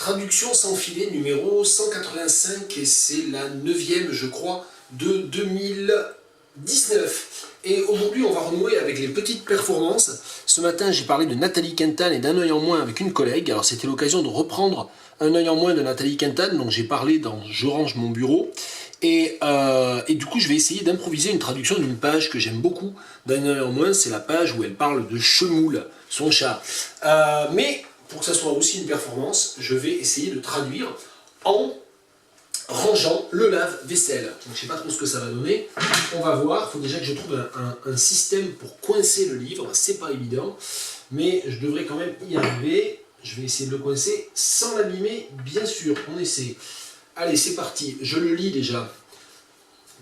Traduction sans filet numéro 185 et c'est la 9e je crois de 2019. Et aujourd'hui on va renouer avec les petites performances. Ce matin j'ai parlé de Nathalie Quintal et d'un œil en moins avec une collègue. Alors c'était l'occasion de reprendre un œil en moins de Nathalie Quintal. Donc j'ai parlé dans Je range mon bureau. Et du coup je vais essayer d'improviser une traduction d'une page que j'aime beaucoup d'un œil en moins. C'est la page où elle parle de Chemoule, son chat. Mais pour que ça soit aussi une performance, je vais essayer de traduire en rangeant le lave-vaisselle. Donc je ne sais pas trop ce que ça va donner. On va voir. Il faut déjà que je trouve un système pour coincer le livre. C'est pas évident, mais je devrais quand même y arriver. Je vais essayer de le coincer sans l'abîmer, bien sûr. On essaie. Allez, c'est parti. Je le lis déjà.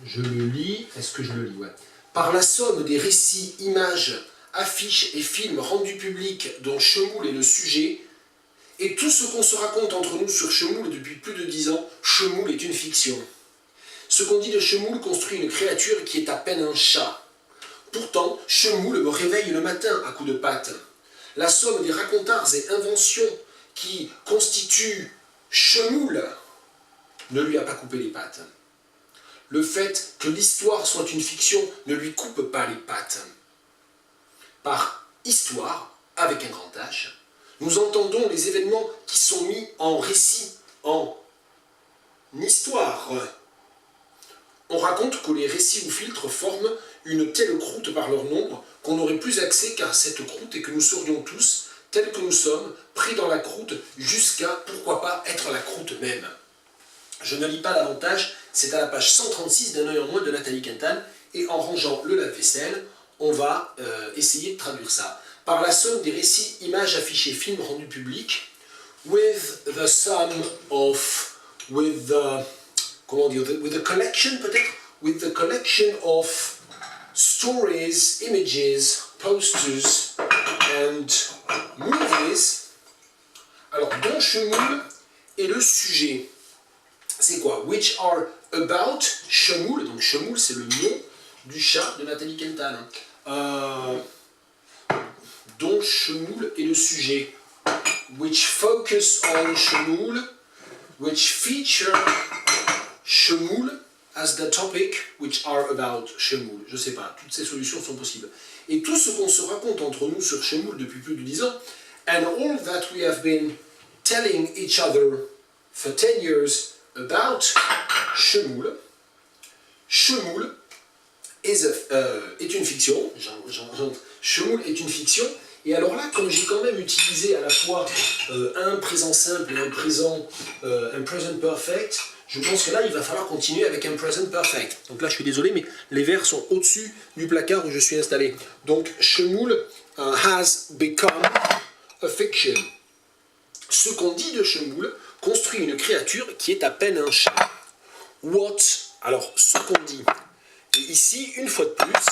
Je le lis. Est-ce que je le lis? Ouais. Par la somme des récits, images, affiches et films rendus publics dont Chemoule est le sujet, et tout ce qu'on se raconte entre nous sur Chemoule depuis plus de 10 ans, Chemoule est une fiction. Ce qu'on dit de Chemoule construit une créature qui est à peine un chat. Pourtant, Chemoule me réveille le matin à coups de patte. La somme des racontards et inventions qui constituent Chemoule ne lui a pas coupé les pattes. Le fait que l'histoire soit une fiction ne lui coupe pas les pattes. Par histoire, avec un grand H, nous entendons les événements qui sont mis en récit, en histoire. On raconte que les récits ou filtres forment une telle croûte par leur nombre qu'on n'aurait plus accès qu'à cette croûte et que nous serions tous, tels que nous sommes, pris dans la croûte jusqu'à, pourquoi pas, être la croûte même. Je ne lis pas davantage, c'est à la page 136 d'un œil en moins de Nathalie Quintal, et en rangeant le lave-vaisselle, on va essayer de traduire ça. Par la somme des récits, images, affichés, films rendus publics, with the sum of, with the collection peut-être, with the collection of stories, images, posters and movies. Alors, dont Chemoule est le sujet. C'est quoi? Which are about Chemoule. Donc Chemoule, c'est le nom du chat de Nathalie Quintal. Dont Chemoule est le sujet. Which focus on Chemoule. Which feature Chemoule as the topic. Which are about Chemoule. Je sais pas, toutes ces solutions sont possibles. Et tout ce qu'on se raconte entre nous sur Chemoule depuis plus de 10 ans, and all that we have been telling each other for 10 years about Chemoule. Chemoule est une fiction. Chemoule est une fiction. Et alors là, comme j'ai quand même utilisé à la fois un présent simple et un present perfect, je pense que là, il va falloir continuer avec un present perfect. Donc là, je suis désolé, mais les vers sont au-dessus du placard où je suis installé. Donc, Chemoule has become a fiction. Ce qu'on dit de Chemoule construit une créature qui est à peine un chat. What? Alors, ce qu'on dit. Et ici, une fois de plus,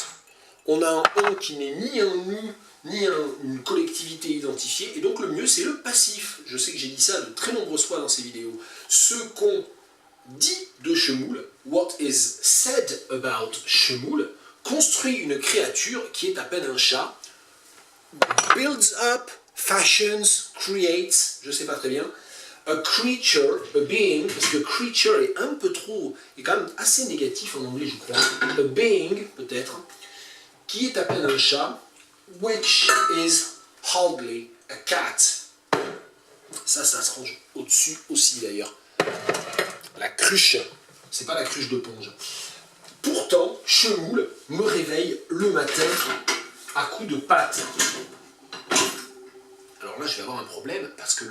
on a un on qui n'est ni un nous, ni une collectivité identifiée, et donc le mieux, c'est le passif. Je sais que j'ai dit ça de très nombreuses fois dans ces vidéos. Ce qu'on dit de Chemoule, what is said about Chemoule, construit une créature qui est à peine un chat, builds up, fashions, creates, je sais pas très bien, a creature, a being, parce que creature est un peu trop, est quand même assez négatif en anglais, je crois. A being, peut-être, qui est à peine un chat, which is hardly a cat. Ça se range au-dessus aussi d'ailleurs. La cruche, c'est pas la cruche de Ponge. Pourtant, Chemoule me réveille le matin à coups de patte. Alors là, je vais avoir un problème parce que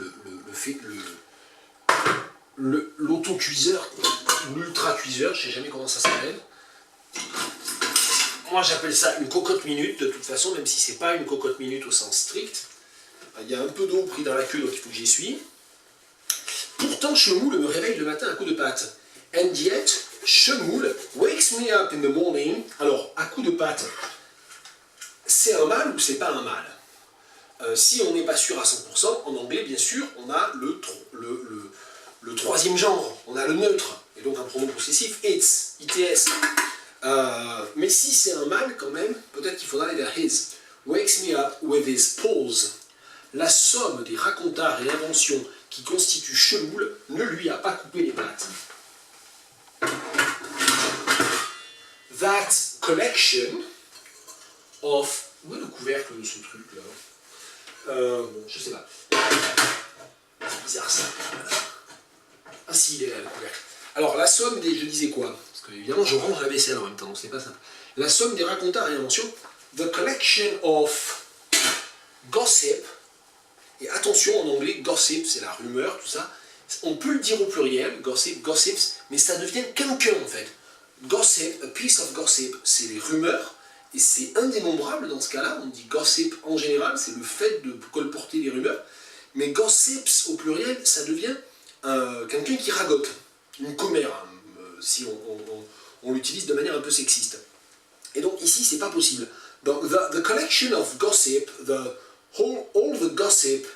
l'autocuiseur, l'ultra-cuiseur, je ne sais jamais comment ça s'appelle. Moi, j'appelle ça une cocotte minute, de toute façon, même si c'est pas une cocotte minute au sens strict. Il y a un peu d'eau pris dans la queue, donc il faut que j'y essuie. Pourtant, Chemoule me réveille le matin à coups de patte. And yet, Chemoule wakes me up in the morning. Alors, à coups de patte, c'est un mâle ou c'est pas un mâle? Si on n'est pas sûr à 100%, en anglais, bien sûr, on a le troisième genre, on a le neutre, et donc un pronom possessif, it's, its. Mais si c'est un mâle, quand même, peut-être qu'il faudra aller vers his. Wakes me up with his paws. La somme des racontards et inventions qui constitue Chemoule ne lui a pas coupé les pattes. That collection of... Où est le couvercle de ce truc là? Bon, je sais pas. C'est bizarre ça. Ah si, il est là le couvercle. Alors la somme des... Je disais quoi? Parce que évidemment je range la vaisselle en même temps, donc c'est pas simple. La somme des racontars et inventions. The collection of gossip. Et attention, en anglais, gossip, c'est la rumeur, tout ça. On peut le dire au pluriel, gossip, gossips, mais ça devient quelqu'un en fait. Gossip, a piece of gossip, c'est les rumeurs, et c'est indénombrable dans ce cas-là. On dit gossip en général, c'est le fait de colporter les rumeurs. Mais gossips au pluriel, ça devient quelqu'un qui ragote, une commère, hein, si on l'utilise de manière un peu sexiste. Et donc ici, c'est pas possible. Donc, the collection of gossip, all the gossip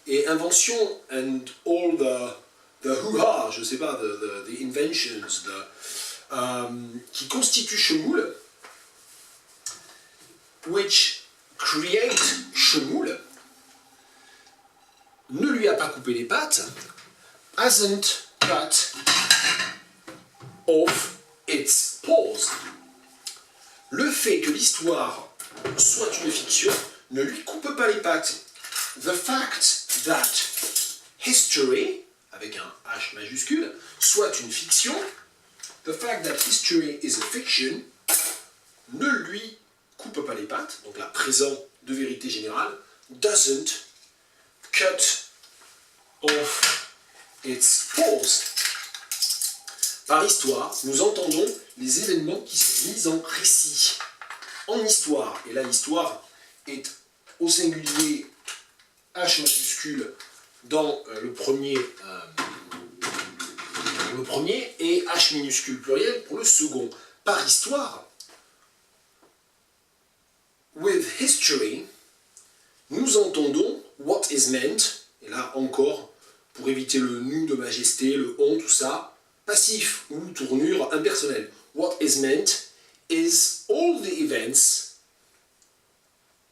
et invention and all the hoo-ha, je sais pas, the inventions, qui constituent Chemoule, which create Chemoule, ne lui a pas coupé les pattes, hasn't cut off its paws. Le fait que l'histoire soit une fiction ne lui coupe pas les pattes. The fact that history, avec un H majuscule, soit une fiction, the fact that history is a fiction, ne lui coupe pas les pattes, donc la présent de vérité générale, doesn't cut off its paws. Par histoire, nous entendons les événements qui sont mis en récit. En histoire, et là l'histoire est au singulier H majuscule dans le premier et H minuscule pluriel pour le second. Par histoire, with history, nous entendons what is meant, et là encore, pour éviter le nous de majesté, le on, tout ça, passif ou tournure impersonnelle. What is meant is all the events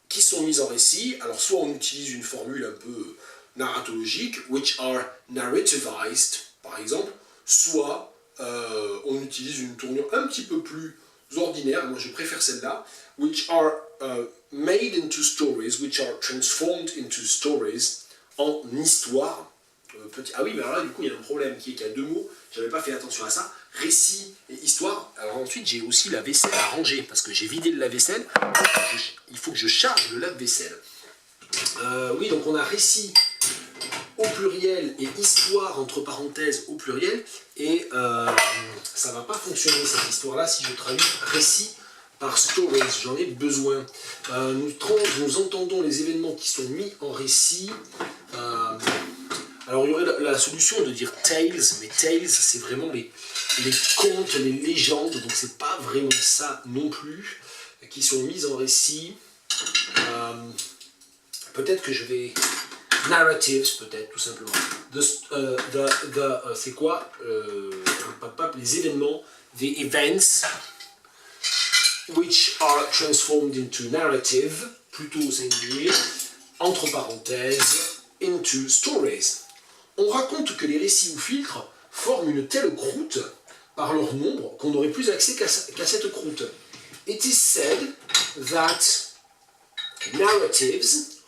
qui sont mis en récit. Alors soit on utilise une formule un peu narratologique, which are narrativized, par exemple, soit on utilise une tournure un petit peu plus ordinaire, moi je préfère celle-là, which are made into stories, which are transformed into stories, en histoire. Ah oui, mais alors là, du coup, il y a un problème qui est qu'il y a deux mots, j'avais pas fait attention à ça, récit et histoire. Alors ensuite, j'ai aussi la vaisselle à ranger, parce que j'ai vidé le lave-vaisselle, il faut que je charge le lave-vaisselle. Oui, donc on a récit au pluriel et histoire entre parenthèses au pluriel, et ça va pas fonctionner cette histoire-là si je traduis récit par stories, j'en ai besoin. Nous entendons les événements qui sont mis en récit. Alors il y aurait la solution de dire tales, mais tales c'est vraiment les contes, les légendes, donc c'est pas vraiment ça non plus, qui sont mises en récit. Peut-être que je vais... Narratives peut-être, tout simplement. C'est quoi les événements, the events which are transformed into narrative, plutôt au singulier, entre parenthèses, into stories. On raconte que les récits ou filtres forment une telle croûte par leur nombre qu'on n'aurait plus accès qu'à cette croûte. It is said that narratives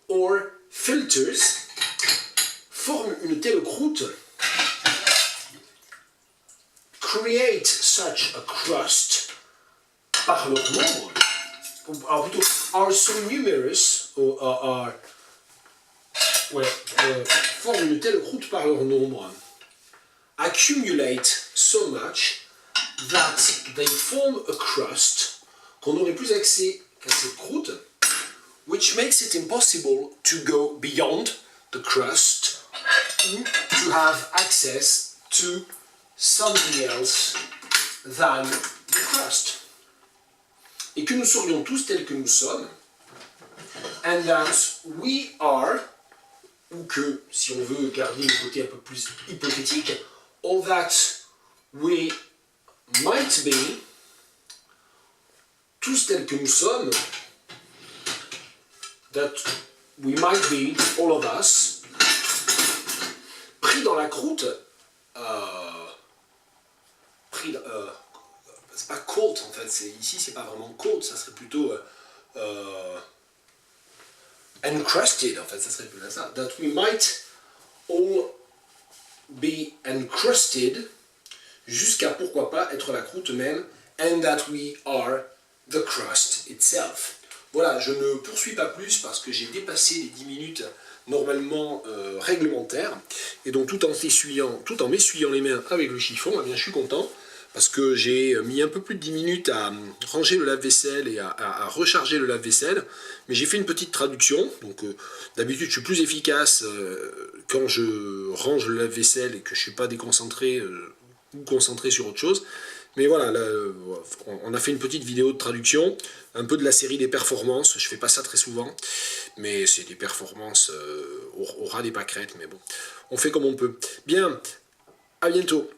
or filters forment une telle croûte, create such a crust par leur nombre, alors plutôt are so numerous, forment une telle croûte par leur nombre, accumulate so much that they form a crust, qu'on n'aurait plus accès qu'à cette croûte, which makes it impossible to go beyond the crust ou to have access to something else than the crust. Et que nous serions tous tels que nous sommes, and that we are, ou que, si on veut garder le côté un peu plus hypothétique, or that we might be, tous tels que nous sommes, that we might be, all of us, pris dans la croûte, c'est pas cold en fait, ici c'est pas vraiment cold, ça serait plutôt encrusted en fait, ça serait plus ça. That we might all be encrusted, jusqu'à pourquoi pas être la croûte même, and that we are the crust itself. Voilà, je ne poursuis pas plus parce que j'ai dépassé les 10 minutes normalement réglementaires, et donc tout en m'essuyant les mains avec le chiffon, eh bien, je suis content, parce que j'ai mis un peu plus de 10 minutes à ranger le lave-vaisselle et à recharger le lave-vaisselle, mais j'ai fait une petite traduction, donc d'habitude je suis plus efficace quand je range le lave-vaisselle et que je ne suis pas déconcentré ou concentré sur autre chose. Mais voilà, là, on a fait une petite vidéo de traduction, un peu de la série des performances. Je fais pas ça très souvent, mais c'est des performances au ras des pâquerettes, mais bon, on fait comme on peut. Bien, à bientôt.